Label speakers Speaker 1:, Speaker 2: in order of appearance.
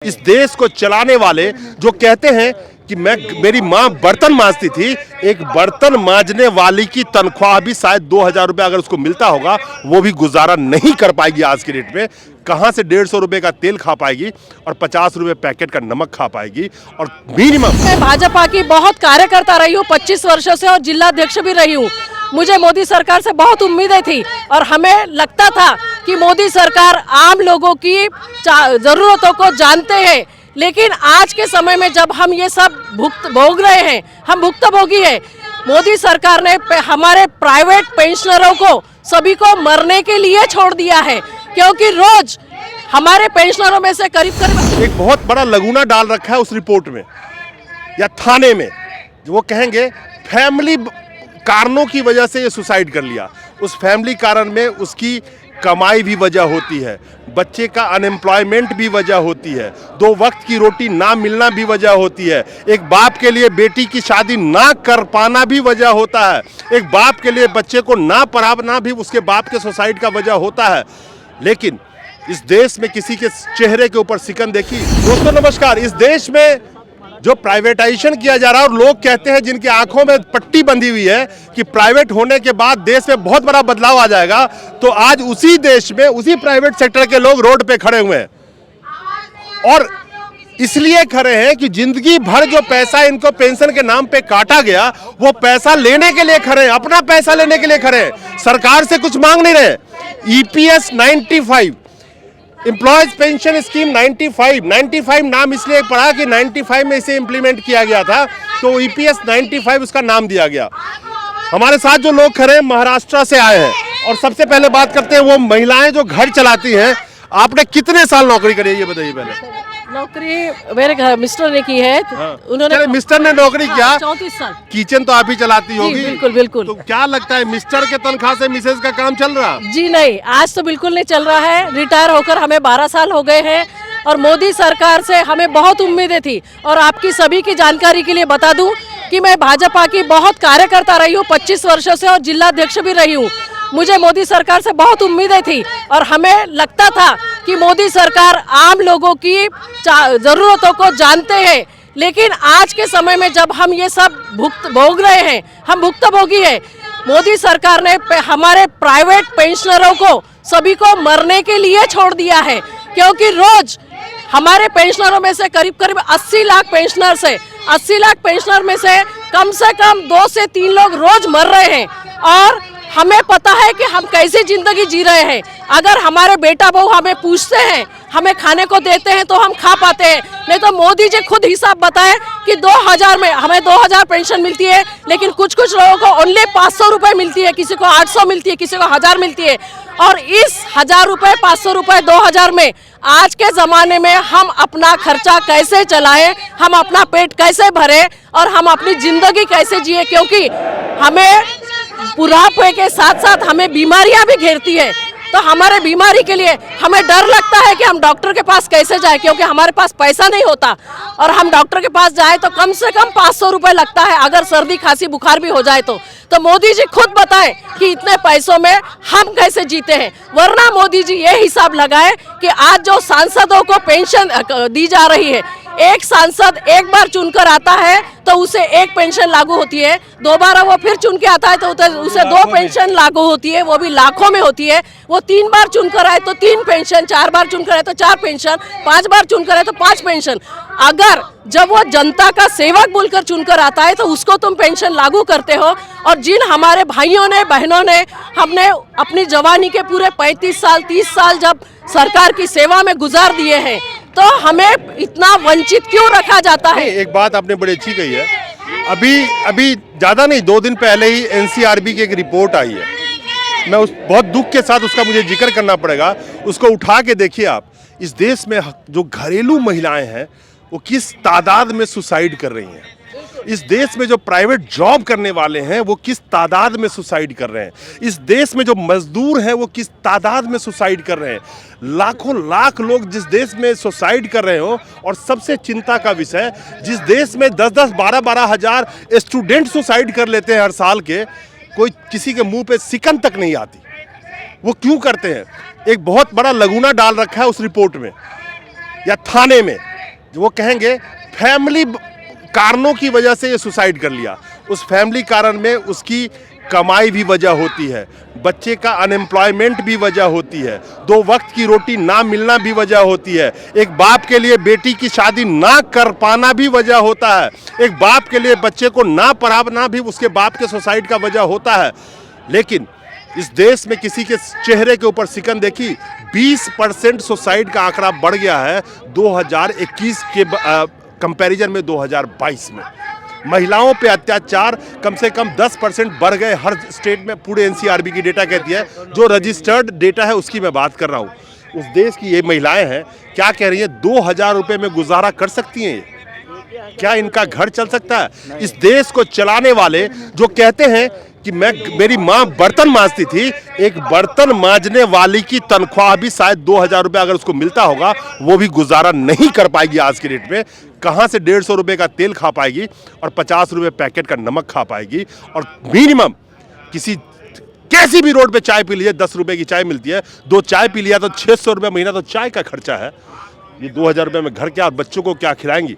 Speaker 1: इस देश को चलाने वाले जो कहते हैं कि मेरी माँ बर्तन मांजती थी, एक बर्तन मांजने वाली की तनख्वाह भी शायद 2000 रुपये अगर उसको मिलता होगा वो भी गुजारा नहीं कर पाएगी आज के रेट में। कहाँ से 150 रुपये का तेल खा पाएगी और 50 रुपये पैकेट का नमक खा पाएगी। और मिनिमम
Speaker 2: मैं भाजपा की बहुत कार्यकर्ता रही हूँ 25 वर्षों से और जिला अध्यक्ष भी रही हूँ। मुझे मोदी सरकार से बहुत उम्मीदें थी और हमें लगता था कि मोदी सरकार आम लोगों की जरूरतों को जानते हैं, लेकिन आज के समय में जब हम ये सब भोग रहे हैं, हम भुक्तभोगी हैं। मोदी सरकार ने हमारे प्राइवेट पेंशनरों को सभी को मरने के लिए छोड़ दिया है, क्योंकि रोज हमारे पेंशनरों में से करीब
Speaker 1: एक बहुत बड़ा लगुना डाल रखा है उस रिपोर्ट में या थाने में, जो वो कहेंगे फैमिली कारणों की वजह से ये सुसाइड कर लिया। उस फैमिली कारण में उसकी कमाई भी वजह होती है, बच्चे का अनएम्प्लॉयमेंट भी वजह होती है, 2 वक्त की रोटी ना मिलना भी वजह होती है, एक बाप के लिए बेटी की शादी ना कर पाना भी वजह होता है, एक बाप के लिए बच्चे को ना पढ़ाना भी उसके बाप के सुसाइड का वजह होता है। लेकिन इस देश में किसी के चेहरे के ऊपर सिकन देखी। दोस्तों नमस्कार। इस देश में जो प्राइवेटाइजेशन किया जा रहा है और लोग कहते हैं जिनकी आंखों में पट्टी बंधी हुई है कि प्राइवेट होने के बाद देश में बहुत बड़ा बदलाव आ जाएगा, तो आज उसी देश में उसी प्राइवेट सेक्टर के लोग रोड पे खड़े हुए हैं। और इसलिए खड़े हैं कि जिंदगी भर जो पैसा इनको पेंशन के नाम पे काटा गया वो पैसा लेने के लिए खड़े हैं, अपना पैसा लेने के लिए खड़े हैं, सरकार से कुछ मांग नहीं रहे। EPS 95 एम्प्लॉयज पेंशन स्कीम 95 नाम इसलिए पड़ा कि 95 में इसे इंप्लीमेंट किया गया था, तो EPS 95 उसका नाम दिया गया। हमारे साथ जो लोग खड़े हैं महाराष्ट्र से आए हैं और सबसे पहले बात करते हैं वो महिलाएं जो घर चलाती हैं। आपने कितने साल नौकरी करी है ये बताइए पहले।
Speaker 2: नौकरी मेरे घर मिस्टर ने की है।
Speaker 1: हाँ।
Speaker 2: उन्होंने
Speaker 1: मिस्टर ने नौकरी किया
Speaker 2: 34 साल।
Speaker 1: किचन तो आप ही चलाती होगी।
Speaker 2: बिल्कुल बिल्कुल।
Speaker 1: तो क्या लगता है मिस्टर के तनख्वाह से मिसेज का काम चल रहा?
Speaker 2: जी नहीं, आज तो बिल्कुल नहीं चल रहा है। रिटायर होकर हमें 12 साल हो गए हैं और मोदी सरकार से हमें बहुत उम्मीदें थी। और आपकी सभी की जानकारी के लिए बता दूं कि मैं भाजपा की बहुत कार्यकर्ता रही हूँ 25 वर्षों से और जिला अध्यक्ष भी रही हूँ। मुझे मोदी सरकार से बहुत उम्मीदें थी और हमें लगता था कि मोदी सरकार आम लोगों की जरूरतों को जानते हैं, लेकिन आज के समय में जब हम ये सब भोग रहे हैं, हम भुक्तभोगी हैं। मोदी सरकार ने हमारे प्राइवेट पेंशनरों को सभी को मरने के लिए छोड़ दिया है, क्योंकि रोज हमारे पेंशनरों में से करीब 80 लाख पेंशनर्स है। 80 लाख पेंशनर में से कम 2 से 3 लोग रोज मर रहे हैं और हमें पता है कि हम कैसी जिंदगी जी रहे हैं। अगर हमारे बेटा बहू हमें पूछते हैं, हमें खाने को देते हैं तो हम खा पाते हैं, नहीं तो मोदी जी खुद हिसाब बताएं कि 2000 में हमें 2000 पेंशन मिलती है, लेकिन कुछ लोगों को ओनली 500 रुपये मिलती है, किसी को 800 मिलती है, किसी को 1000 मिलती है। और इस 1000 रुपये, 500 रुपये, 2000 में आज के ज़माने में हम अपना खर्चा कैसे चलाएं, हम अपना पेट कैसे भरें और हम अपनी ज़िंदगी कैसे जिए, क्योंकि हमें बुढ़ापे के साथ साथ हमें बीमारियां भी घेरती है। तो हमारे बीमारी के लिए हमें डर लगता है कि हम डॉक्टर के पास कैसे जाए, क्योंकि हमारे पास पैसा नहीं होता और हम डॉक्टर के पास जाए तो कम से कम 500 रुपये लगता है, अगर सर्दी खांसी बुखार भी हो जाए तो मोदी जी खुद बताएं कि इतने पैसों में हम कैसे जीते हैं। वरना मोदी जी ये हिसाब लगाए कि आज जो सांसदों को पेंशन दी जा रही है, एक सांसद एक बार चुनकर आता है तो उसे एक पेंशन लागू होती है, दोबारा वो फिर चुन के आता है तो उसे 2 पेंशन लागू होती है, वो भी लाखों में होती है। वो 3 बार चुनकर आए तो 3 पेंशन, 4 बार चुनकर आए तो 4 पेंशन, 5 बार चुनकर आए तो 5 पेंशन। अगर जब वो जनता का सेवक बोलकर चुनकर आता है तो उसको तुम पेंशन लागू करते हो, और जिन हमारे भाइयों ने बहनों ने हमने अपनी जवानी के पूरे 35 साल 30 साल जब सरकार की सेवा में गुजार दिए हैं, तो हमें इतना वंचित क्यों रखा जाता है?
Speaker 1: एक बात आपने बड़ी अच्छी कही है। अभी ज्यादा नहीं, 2 दिन पहले ही NCRB की एक रिपोर्ट आई है। मैं बहुत दुख के साथ उसका मुझे जिक्र करना पड़ेगा। उसको उठा के देखिए आप। इस देश में जो घरेलू महिलाएं हैं वो किस तादाद में सुसाइड कर रही हैं। इस देश में जो प्राइवेट जॉब करने वाले हैं वो किस तादाद में सुसाइड कर रहे हैं। इस देश में जो मजदूर हैं वो किस तादाद में सुसाइड कर रहे हैं। लाखों लाख लोग जिस देश में सुसाइड कर रहे हो, और सबसे चिंता का विषय जिस देश में 10-10, 12-12 हज़ार स्टूडेंट सुसाइड कर लेते हैं हर साल के, कोई किसी के मुंह पे सिकन तक नहीं आती। वो क्यों करते हैं? एक बहुत बड़ा लगुना डाल रखा है उस रिपोर्ट में या थाने में। वो कहेंगे फैमिली कारणों की वजह से ये सुसाइड कर लिया। उस फैमिली कारण में उसकी कमाई भी वजह होती है, बच्चे का अनएम्प्लॉयमेंट भी वजह होती है, 2 वक्त की रोटी ना मिलना भी वजह होती है, एक बाप के लिए बेटी की शादी ना कर पाना भी वजह होता है, एक बाप के लिए बच्चे को ना पढ़ाना भी उसके बाप के सुसाइड का वजह होता है। लेकिन इस देश में किसी के चेहरे के ऊपर सिकन देखी, 20% सुसाइड का आंकड़ा बढ़ गया है 2021 के कंपैरिजन में 2022 में। महिलाओं पे अत्याचार कम से कम 10% बढ़ गए हर स्टेट में, पूरे एनसीआरबी की डेटा कहती है, जो रजिस्टर्ड डेटा है उसकी मैं बात कर रहा हूँ। उस देश की ये महिलाएं हैं, क्या कह रही हैं, 2000 रुपये में गुजारा कर सकती हैं ये? क्या इनका घर चल सकता है? इस देश को चलाने वाले जो कहते हैं कि मेरी माँ बर्तन मांजती थी, एक बर्तन मांजने वाली की तनख्वाह भी शायद 2000 रुपये अगर उसको मिलता होगा, वो भी गुजारा नहीं कर पाएगी आज के रेट में। कहाँ से 150 रुपये का तेल खा पाएगी और 50 रुपये पैकेट का नमक खा पाएगी? और मिनिमम कैसी भी रोड पे चाय पी लीजिए, 10 रुपये की चाय मिलती है, 2 चाय पी लिया तो 600 रुपये महीना तो चाय का खर्चा है। ये 2000 रुपये में घर क्या और बच्चों को क्या खिलाएंगी?